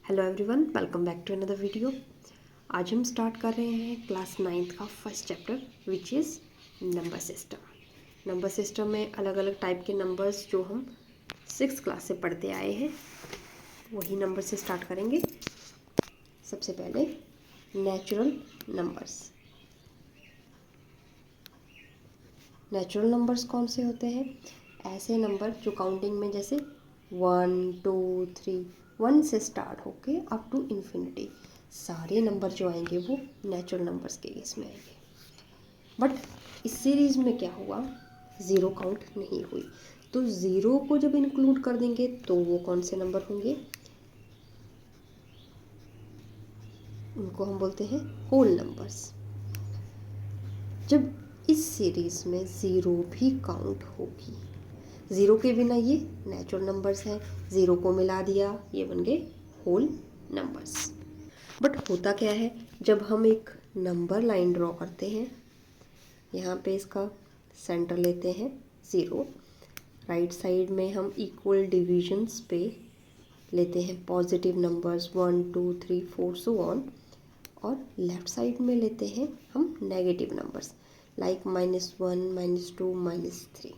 Hello everyone, welcome back to another video. आज हम start कर रहे हैं क्लास 9th का first chapter which is number system. Number system में अलग अलग टाइप के नंबर्स जो हम 6th क्लास से पढ़ते आए हैं वही नंबर से स्टार्ट करेंगे। सबसे पहले नेचुरल नंबर्स। नेचुरल नंबर्स कौन से होते हैं? ऐसे नंबर जो काउंटिंग में जैसे 1 2 3 1 से स्टार्ट होके अप टू इन्फिनिटी सारे नंबर जो आएंगे वो नेचुरल नंबर्स के केस में आएंगे। बट इस सीरीज़ में क्या हुआ, ज़ीरो काउंट नहीं हुई, तो ज़ीरो को जब इंक्लूड कर देंगे तो वो कौन से नंबर होंगे? उनको हम बोलते हैं होल नंबर्स। जब इस सीरीज़ में ज़ीरो भी काउंट होगी, ज़ीरो के बिना ये नेचुरल नंबर्स हैं, ज़ीरो को मिला दिया ये बन गए होल नंबर्स। बट होता क्या है, जब हम एक नंबर लाइन ड्रॉ करते हैं, यहाँ पे इसका सेंटर लेते हैं ज़ीरो, राइट साइड में हम इक्वल डिविजन्स पे लेते हैं पॉजिटिव नंबर्स 1 2 3 4 सो ऑन, और लेफ़्ट साइड में लेते हैं हम नेगेटिव नंबर्स लाइक -1 -2 -3।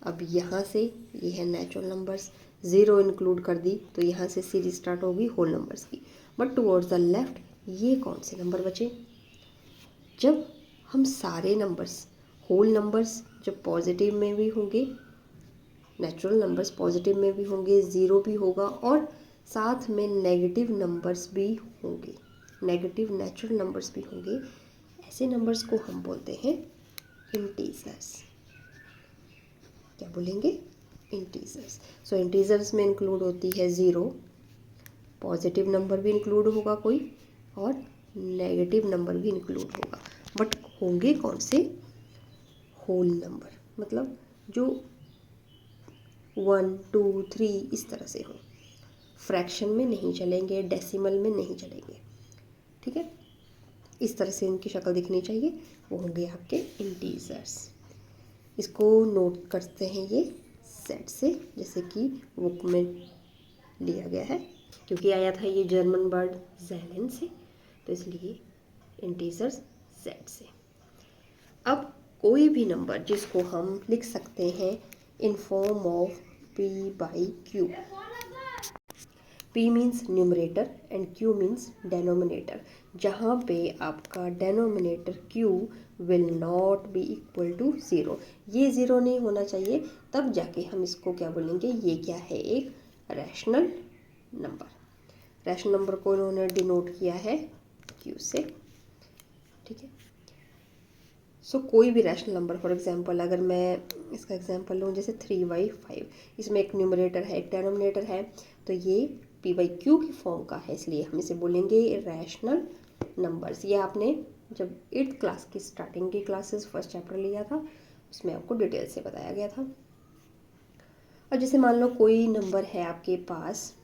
अब यहाँ से ये है नेचुरल नंबर्स, ज़ीरो इंक्लूड कर दी तो यहाँ से सीरीज स्टार्ट होगी होल नंबर्स की। बट टुवर्ड्स द लेफ्ट ये कौन से नंबर बचे? जब हम सारे नंबर्स होल नंबर्स जब पॉजिटिव में भी होंगे, नेचुरल नंबर्स पॉजिटिव में भी होंगे, ज़ीरो भी होगा और साथ में नेगेटिव नंबर्स भी होंगे, नेगेटिव नेचुरल नंबर्स भी होंगे, ऐसे नंबर्स को हम बोलते हैं इंटीजर्स। क्या बोलेंगे? इंटीजर्स। सो इंटीजर्स में इंक्लूड होती है ज़ीरो, पॉजिटिव नंबर भी इंक्लूड होगा कोई और नेगेटिव नंबर भी इंक्लूड होगा। बट होंगे कौन से? होल नंबर, मतलब जो 1 2 3 इस तरह से हो, फ्रैक्शन में नहीं चलेंगे, डेसिमल में नहीं चलेंगे। ठीक है, इस तरह से इनकी शक्ल दिखनी चाहिए, वो होंगे आपके इंटीजर्स। इसको नोट करते हैं ये सेट से, जैसे कि बुक में लिया गया है, क्योंकि आया था ये जर्मन वर्ड ज़ैलन से, तो इसलिए इंटीजर्स सेट से। अब कोई भी नंबर जिसको हम लिख सकते हैं in form of p by q, p means numerator and q means denominator, जहाँ पे आपका denominator q will not be equal to zero, ये ज़ीरो नहीं होना चाहिए, तब जाके हम इसको क्या बोलेंगे, ये क्या है, एक रैशनल नंबर। रैशनल नंबर को इन्होंने डिनोट किया है q से। ठीक है, सो कोई भी रैशनल नंबर, फॉर एग्जांपल अगर मैं इसका एग्जांपल लूँ जैसे 3/5, इसमें एक न्यूमरेटर है एक डेनोमिनेटर है, तो ये p/q की फॉर्म का है, इसलिए हम इसे बोलेंगे रैशनल नंबर्स। ये आपने जब 8th क्लास की स्टार्टिंग की क्लासेस फर्स्ट चैप्टर लिया था उसमें आपको डिटेल से बताया गया था। और जैसे मान लो कोई नंबर है आपके पास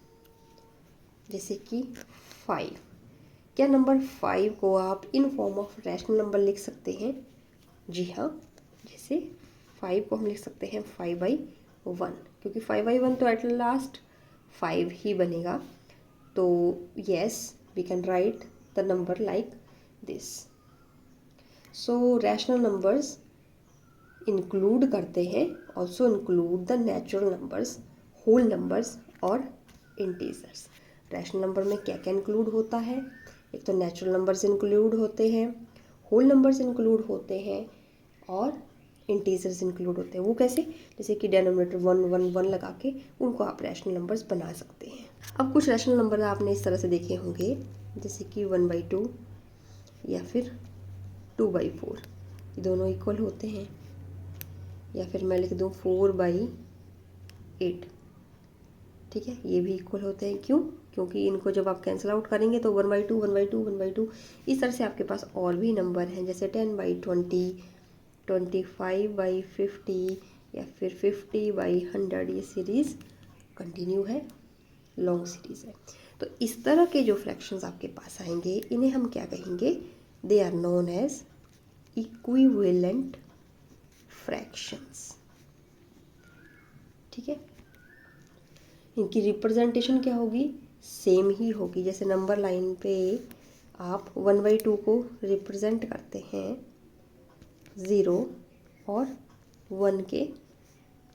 जैसे कि 5, क्या नंबर 5 को आप इन फॉर्म ऑफ रैशनल नंबर लिख सकते हैं? जी हाँ, जैसे 5 को हम लिख सकते हैं 5/1, क्योंकि 5/1 तो एट लास्ट 5 ही बनेगा, तो yes we can write the number like this. So rational numbers include करते हैं, also include the natural numbers, whole numbers और इंटीजर्स। रैशनल नंबर में क्या क्या इंक्लूड होता है? एक तो नेचुरल नंबर्स इंक्लूड होते हैं, होल नंबर्स इंक्लूड होते हैं और इंटीजर्स इंक्लूड होते हैं। वो कैसे? जैसे कि डेनोमिनेटर 1 1 1 लगा के उनको आप रैशनल नंबर्स बना सकते हैं। अब कुछ रैशनल नंबर आपने इस तरह से देखे होंगे जैसे कि 1/2 या फिर 2/4, ये दोनों इक्वल होते हैं, या फिर मैं लिख दूँ 4/8। ठीक है, ये भी इक्वल होते हैं। क्यों? क्योंकि इनको जब आप कैंसिल आउट करेंगे तो 1/2 1/2 1/2, इस तरह से आपके पास और भी नंबर हैं जैसे 10/20 25/50 या फिर 50/100। ये सीरीज़ कंटिन्यू है, लॉन्ग सीरीज़ है। तो इस तरह के जो फ्रैक्शंस आपके पास आएंगे इन्हें हम क्या कहेंगे? They are known as equivalent fractions. ठीक है, इनकी रिप्रेजेंटेशन क्या होगी? सेम ही होगी। जैसे नंबर लाइन पे आप 1/2 को रिप्रेजेंट करते हैं 0 और 1 के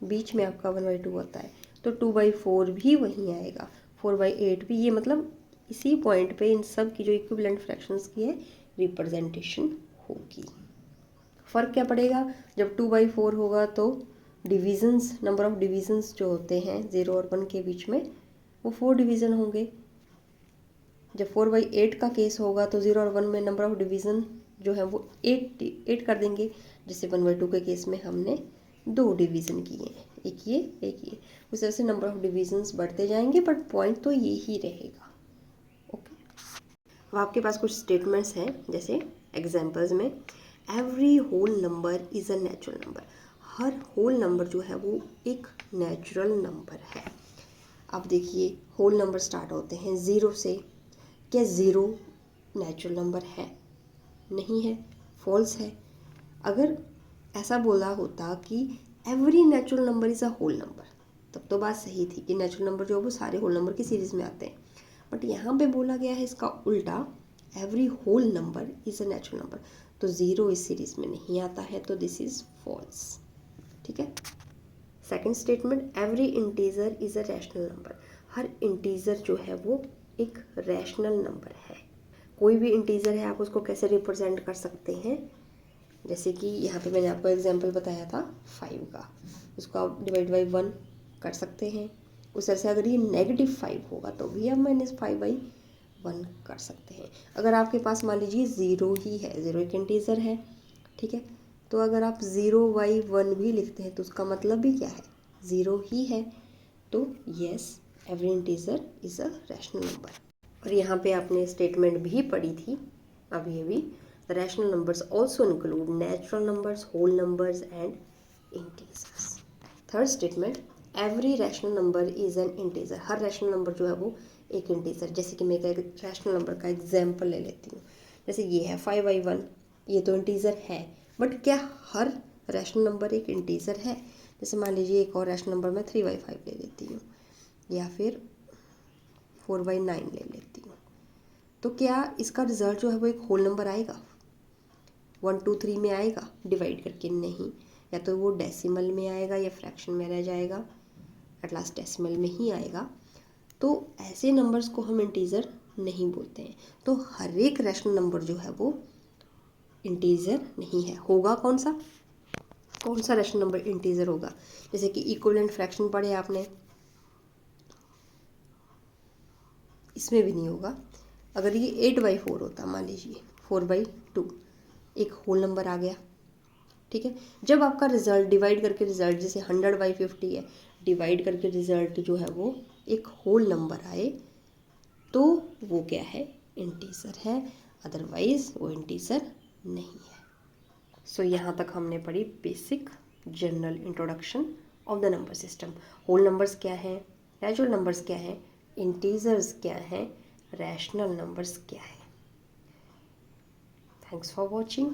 बीच में आपका 1/2 होता है, तो 2/4 भी वहीं आएगा, 4/8 भी। ये मतलब इसी पॉइंट पे इन सब की जो इक्विवेलेंट फ्रैक्शंस की है रिप्रेजेंटेशन होगी। फ़र्क क्या पड़ेगा, जब 2/4 होगा तो डिविजन्स, नंबर ऑफ डिविजन्स जो होते हैं 0 और 1 के बीच में, वो 4 डिवीज़न होंगे। जब 4/8 का केस होगा तो 0 और 1 में नंबर ऑफ डिवीज़न जो है वो 8 कर देंगे। जैसे 1/2 के केस में हमने 2 डिवीज़न किए हैं, एक ये। उस तरह से नंबर ऑफ डिवीजन्स बढ़ते जाएंगे, बट पॉइंट तो ये ही रहेगा। ओके, अब आपके पास कुछ स्टेटमेंट्स हैं, जैसे एग्जांपल्स में every whole number is a natural number. हर होल नंबर जो है वो एक नेचुरल नंबर है। अब देखिए, होल नंबर स्टार्ट होते हैं 0 से। क्या 0 नेचुरल नंबर है? नहीं है, फॉल्स है। अगर ऐसा बोला होता कि every natural number is a whole number, तब तो बात सही थी कि नेचुरल नंबर जो है वो सारे होल नंबर की सीरीज़ में आते हैं। बट यहाँ पे बोला गया है इसका उल्टा, every whole number is a natural number, तो 0 इस सीरीज़ में नहीं आता है, तो दिस इज़ फॉल्स। ठीक है। Second statement, every integer is a rational number. हर इंटीजर जो है वो एक रैशनल नंबर है। कोई भी इंटीजर है, आप उसको कैसे रिप्रेजेंट कर सकते हैं, जैसे कि यहाँ पे मैंने आपको एग्जांपल बताया था 5 का, उसको आप डिवाइड बाई 1 कर सकते हैं। उस तरह से अगर ये -5 होगा तो भी आप -5/1 कर सकते हैं। अगर आपके पास मान लीजिए 0 ही है, 0 एक इंटीजर है, ठीक है, तो अगर आप 0/1 भी लिखते हैं तो उसका मतलब भी क्या है, 0 ही है। तो yes, every integer is a rational number. और यहाँ पे आपने स्टेटमेंट भी पढ़ी थी अभी, the rational numbers also include natural numbers, whole numbers and integers. Third statement, every rational number is an integer. Her rational number जो है वो एक इंटीजर। जैसे कि मैं एक रैशनल नंबर का एग्जांपल ले लेती हूँ, जैसे ये है 5/1, ये तो इंटीजर है, बट क्या हर रैशनल नंबर एक इंटीजर है? जैसे मान लीजिए एक और रैशनल नंबर मैं 3/5 ले लेती हूँ, या फिर 4/9 ले लेती हूँ, तो क्या इसका रिजल्ट जो है वो एक होल नंबर आएगा, 1 2 3 में आएगा डिवाइड करके? नहीं, या तो वो डेसिमल में आएगा या फ्रैक्शन में रह जाएगा, एट लास्ट डेसिमल में ही आएगा। तो ऐसे नंबर्स को हम इंटीजर नहीं बोलते हैं। तो हर एक रैशनल नंबर जो है वो इंटीजर नहीं है। होगा कौन सा रैशनल नंबर इंटीजर होगा? जैसे कि इक्विवेलेंट फ्रैक्शन पढ़े आपने, इसमें भी नहीं होगा। अगर ये 8/4 होता, मान लीजिए 4/2, एक होल नंबर आ गया, ठीक है। जब आपका रिजल्ट डिवाइड करके रिजल्ट, जैसे 100/50 है, डिवाइड करके रिजल्ट जो है वो एक होल नंबर आए, तो वो क्या है, इंटीजर है, अदरवाइज वो इंटीजर नहीं है। सो यहाँ तक हमने पढ़ी basic general introduction of the number system. Whole numbers क्या हैं, नेचुरल नंबर्स क्या हैं, इंटीजर्स क्या हैं, रैशनल नंबर्स क्या है। थैंक्स फॉर वॉचिंग,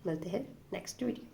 मिलते हैं नेक्स्ट वीडियो।